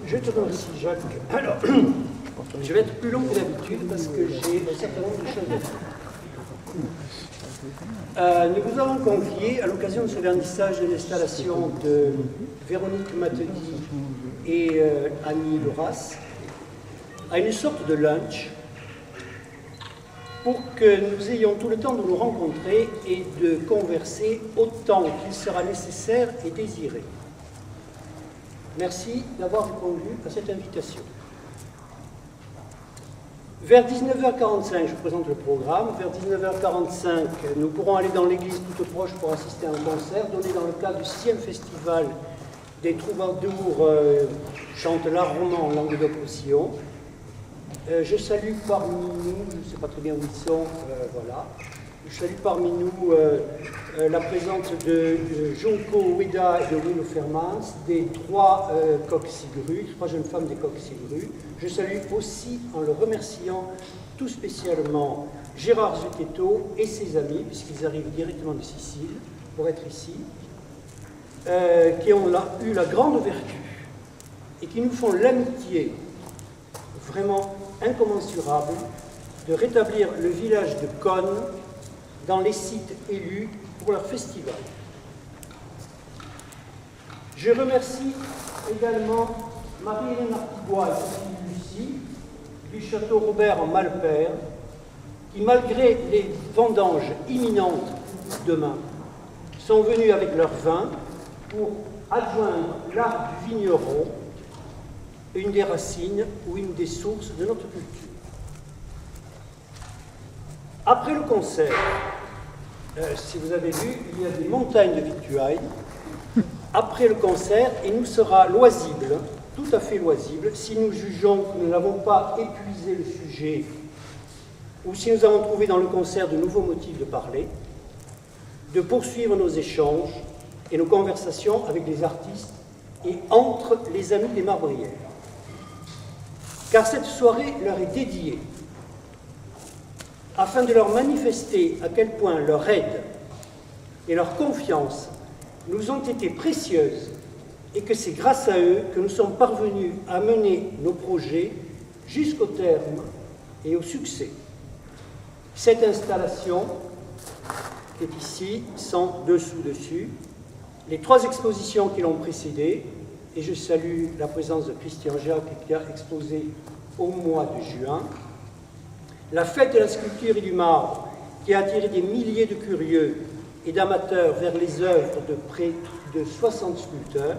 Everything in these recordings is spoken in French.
Je te remercie, Jacques. Alors, je vais être plus long que d'habitude parce que j'ai un certain nombre de choses à dire. Nous vous avons convié, à l'occasion de ce vernissage de l'installation de Véronique Matedi et Annie Loras, à une sorte de lunch pour que nous ayons tout le temps de nous rencontrer et de converser autant qu'il sera nécessaire et désiré. Merci d'avoir répondu à cette invitation. Vers 19h45, je présente le programme. Vers 19h45, nous pourrons aller dans l'église toute proche pour assister à un concert donné dans le cadre du 6e festival des troubadours chantent l'art roman en Languedoc-Roussillon. Je salue parmi nous, je ne sais pas très bien où ils sont, voilà. Je salue parmi nous la présence de Junko Ueda et de Willow Fermans, des trois jeunes femmes des Coq-Sigru. Je salue aussi, en le remerciant tout spécialement, Gérard Zucchetto et ses amis, puisqu'ils arrivent directement de Sicile pour être ici, qui ont eu la grande vertu et qui nous font l'amitié vraiment incommensurable de rétablir le village de Connes dans les sites élus pour leur festival. Je remercie également Marie-Hélène Artigois et Sophie Lucie du Château Robert en Malpère, qui, malgré les vendanges imminentes demain, sont venus avec leur vin pour adjoindre l'art du vigneron, une des racines ou une des sources de notre culture. Après le concert, si vous avez vu, il y a des montagnes de victuailles. Après le concert, il nous sera loisible, tout à fait loisible, si nous jugeons que nous n'avons pas épuisé le sujet ou si nous avons trouvé dans le concert de nouveaux motifs de parler, de poursuivre nos échanges et nos conversations avec les artistes et entre les amis des Marbrières. Car cette soirée leur est dédiée, afin de leur manifester à quel point leur aide et leur confiance nous ont été précieuses et que c'est grâce à eux que nous sommes parvenus à mener nos projets jusqu'au terme et au succès. Cette installation qui est ici, sans dessous-dessus, les 3 expositions qui l'ont précédée, et je salue la présence de Christian Jacques qui a exposé au mois de juin, la fête de la sculpture et du marbre qui a attiré des milliers de curieux et d'amateurs vers les œuvres de près de 60 sculpteurs,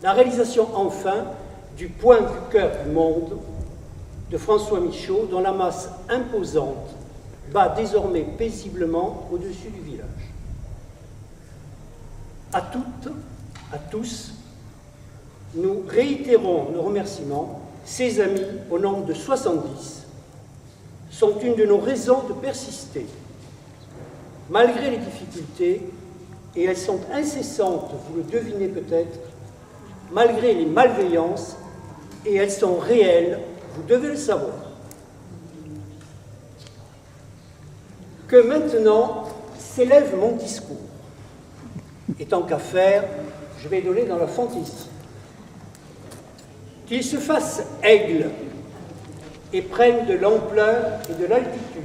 la réalisation enfin du Point du cœur du monde de François Michaud, dont la masse imposante bat désormais paisiblement au-dessus du village. À toutes, à tous, nous réitérons nos remerciements. Ces amis, au nombre de 70, sont une de nos raisons de persister. Malgré les difficultés, et elles sont incessantes, vous le devinez peut-être, malgré les malveillances, et elles sont réelles, vous devez le savoir. Que maintenant s'élève mon discours. Et tant qu'à faire, je vais donner dans la fantaisie. Qu'il se fasse aigle et prenne de l'ampleur et de l'altitude.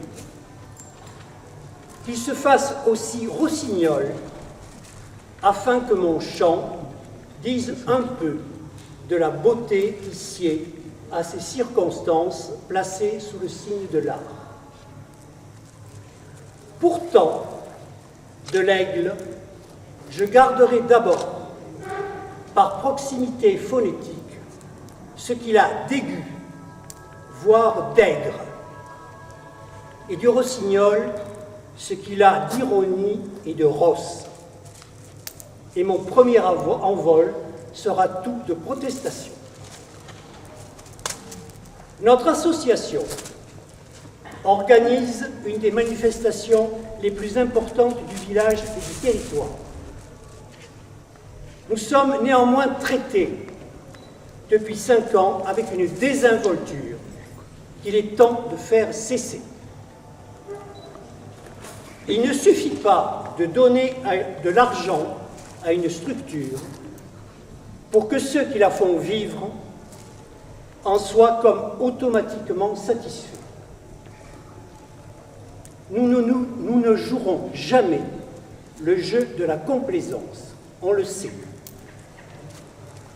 Qu'il se fasse aussi rossignol, afin que mon chant dise un peu de la beauté qui sied à ces circonstances placées sous le signe de l'art. Pourtant, de l'aigle, je garderai d'abord, par proximité phonétique, ce qu'il a d'aigu, voire d'aigre, et du rossignol, ce qu'il a d'ironie et de rosse. Et mon premier envol sera tout de protestation. Notre association organise une des manifestations les plus importantes du village et du territoire. Nous sommes néanmoins traités depuis 5 ans avec une désinvolture qu'il est temps de faire cesser. Il ne suffit pas de donner de l'argent à une structure pour que ceux qui la font vivre en soient comme automatiquement satisfaits. Nous ne jouerons jamais le jeu de la complaisance, on le sait.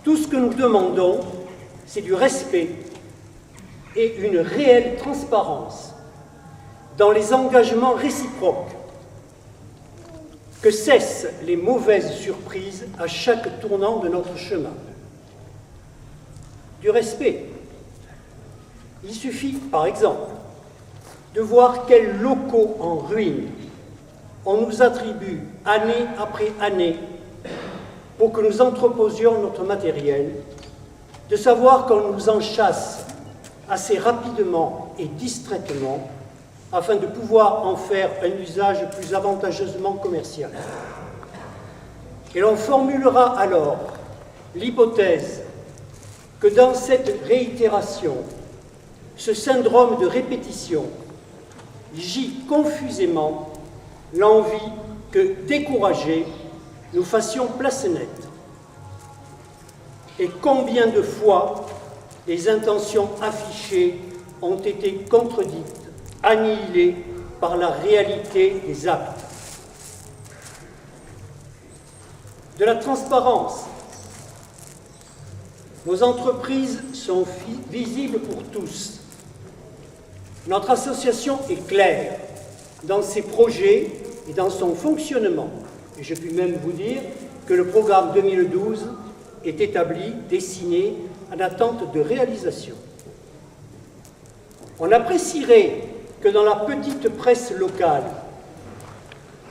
Tout ce que nous demandons, c'est du respect et une réelle transparence dans les engagements réciproques, que cessent les mauvaises surprises à chaque tournant de notre chemin. Du respect. Il suffit, par exemple, de voir quels locaux en ruine on nous attribue année après année pour que nous entreposions notre matériel, de savoir qu'on nous en chasse assez rapidement et distraitement afin de pouvoir en faire un usage plus avantageusement commercial. Et l'on formulera alors l'hypothèse que dans cette réitération, ce syndrome de répétition, gît confusément l'envie que, découragés, nous fassions place nette. Et combien de fois les intentions affichées ont été contredites, annihilées par la réalité des actes. De la transparence. Nos entreprises sont visibles pour tous. Notre association est claire dans ses projets et dans son fonctionnement. Et je puis même vous dire que le programme 2012 est établi, dessiné, en attente de réalisation. On apprécierait que dans la petite presse locale,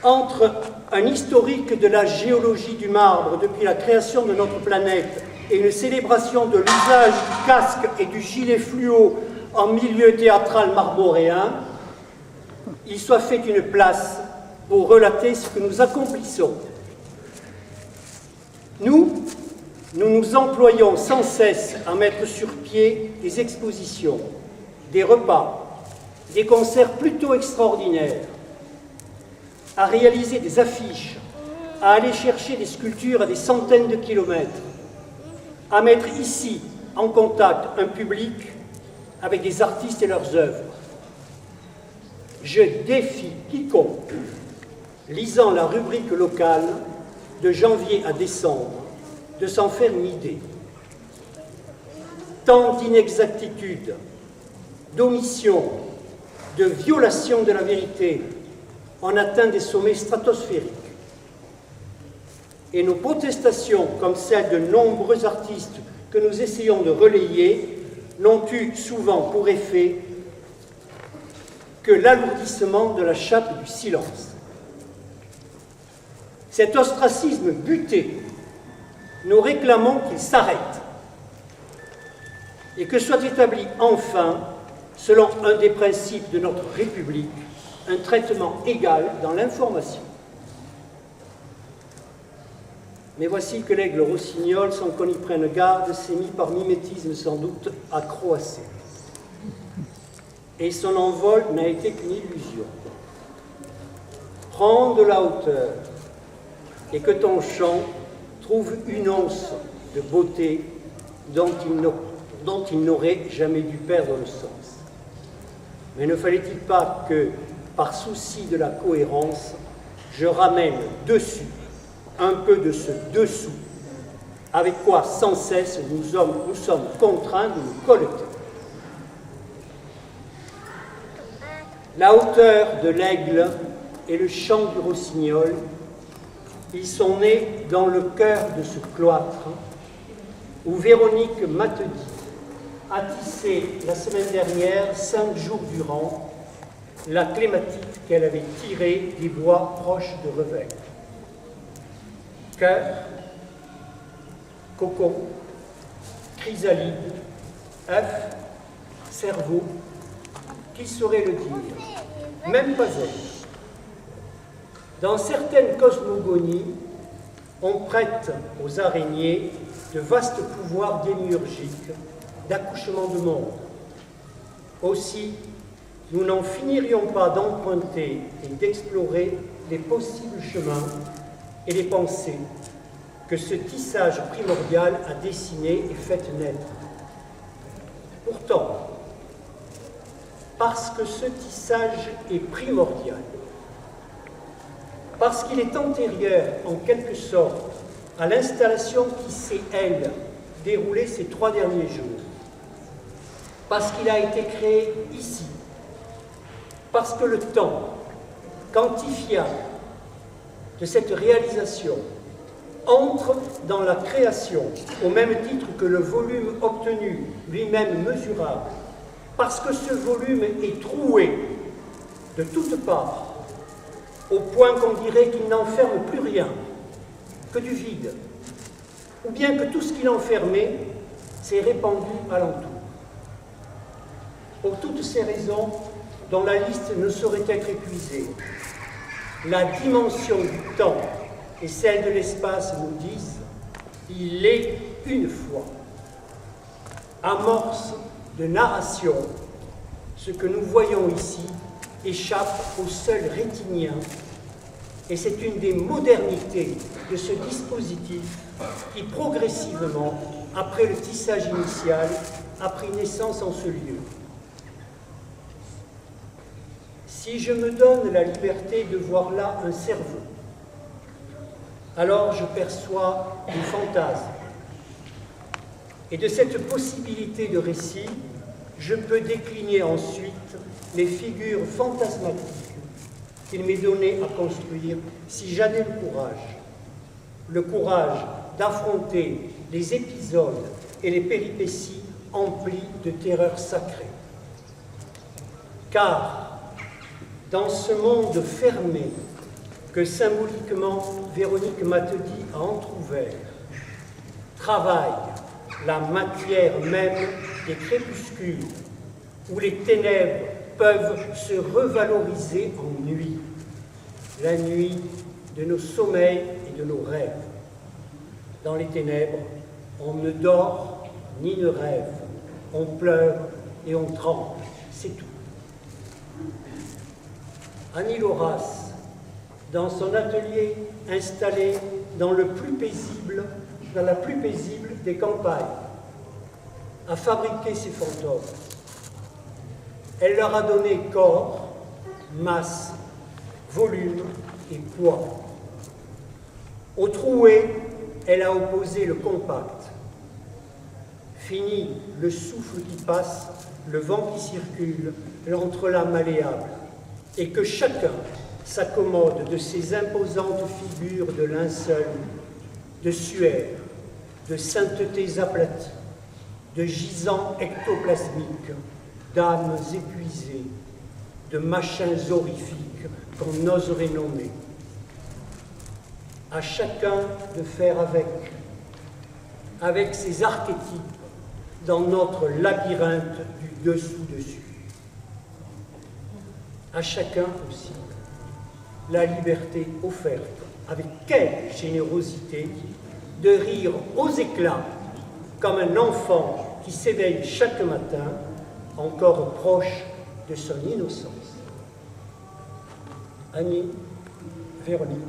entre un historique de la géologie du marbre depuis la création de notre planète et une célébration de l'usage du casque et du gilet fluo en milieu théâtral marmoréen, il soit fait une place pour relater ce que nous accomplissons. Nous nous employons sans cesse à mettre sur pied des expositions, des repas, des concerts plutôt extraordinaires, à réaliser des affiches, à aller chercher des sculptures à des centaines de kilomètres, à mettre ici en contact un public avec des artistes et leurs œuvres. Je défie quiconque, lisant la rubrique locale de janvier à décembre, de s'en faire une idée. Tant d'inexactitudes, d'omissions, de violations de la vérité en atteint des sommets stratosphériques. Et nos protestations, comme celles de nombreux artistes que nous essayons de relayer, n'ont eu souvent pour effet que l'alourdissement de la chape du silence. Cet ostracisme buté, nous réclamons qu'il s'arrête et que soit établi enfin, selon un des principes de notre République, un traitement égal dans l'information. Mais voici que l'aigle rossignol, sans qu'on y prenne garde, s'est mis par mimétisme sans doute à croasser. Et son envol n'a été qu'une illusion. Prends de la hauteur et que ton chant trouve une once de beauté dont il n'aurait jamais dû perdre le sens. Mais ne fallait-il pas que, par souci de la cohérence, je ramène dessus un peu de ce dessous, avec quoi sans cesse nous sommes contraints de nous colleter. La hauteur de l'aigle et le chant du rossignol, ils sont nés dans le cœur de ce cloître où Véronique Matedi a tissé la semaine dernière, 5 jours durant, la clématite qu'elle avait tirée des bois proches de Revel. Cœur, cocon, chrysalide, œuf, cerveau, qui saurait le dire? Même pas elle. Dans certaines cosmogonies, on prête aux araignées de vastes pouvoirs démiurgiques d'accouchement de monde. Aussi, nous n'en finirions pas d'emprunter et d'explorer les possibles chemins et les pensées que ce tissage primordial a dessiné et fait naître. Pourtant, parce que ce tissage est primordial, parce qu'il est antérieur, en quelque sorte, à l'installation qui s'est, elle, déroulée ces 3 derniers jours, parce qu'il a été créé ici, parce que le temps quantifiable de cette réalisation entre dans la création au même titre que le volume obtenu, lui-même mesurable, parce que ce volume est troué de toutes parts, au point qu'on dirait qu'il n'enferme plus rien, que du vide, ou bien que tout ce qu'il enfermait s'est répandu alentour. Pour toutes ces raisons, dont la liste ne saurait être épuisée, la dimension du temps et celle de l'espace nous disent « il est une fois ». Amorce de narration, ce que nous voyons ici échappe au seul rétinien, et c'est une des modernités de ce dispositif qui, progressivement, après le tissage initial, a pris naissance en ce lieu. Si je me donne la liberté de voir là un cerveau, alors je perçois des fantasmes. Et de cette possibilité de récit, je peux décliner ensuite les figures fantasmatiques qu'il m'est donné à construire si j'en ai le courage d'affronter les épisodes et les péripéties emplies de terreurs sacrées. Car, dans ce monde fermé que symboliquement Véronique Matedy a entrouvert, travaille la matière même des crépuscules, où les ténèbres peuvent se revaloriser en nuit, la nuit de nos sommeils et de nos rêves. Dans les ténèbres, on ne dort ni ne rêve, on pleure et on tremble, c'est tout. Annie Lauras, dans son atelier installé dans la plus paisible des campagnes, a fabriqué ces fantômes. Elle leur a donné corps, masse, volume et poids. Au troué, elle a opposé le compact. Fini le souffle qui passe, le vent qui circule, l'entrelacs malléable, et que chacun s'accommode de ces imposantes figures de linceul, de suaire, de saintetés aplaties, de gisants ectoplasmiques, d'âmes épuisées, de machins horrifiques qu'on n'oserait nommer. À chacun de faire avec ses archétypes dans notre labyrinthe du dessous-dessus. À chacun aussi la liberté offerte, avec quelle générosité, de rire aux éclats comme un enfant qui s'éveille chaque matin, encore proche de son innocence. Annie, Véronique.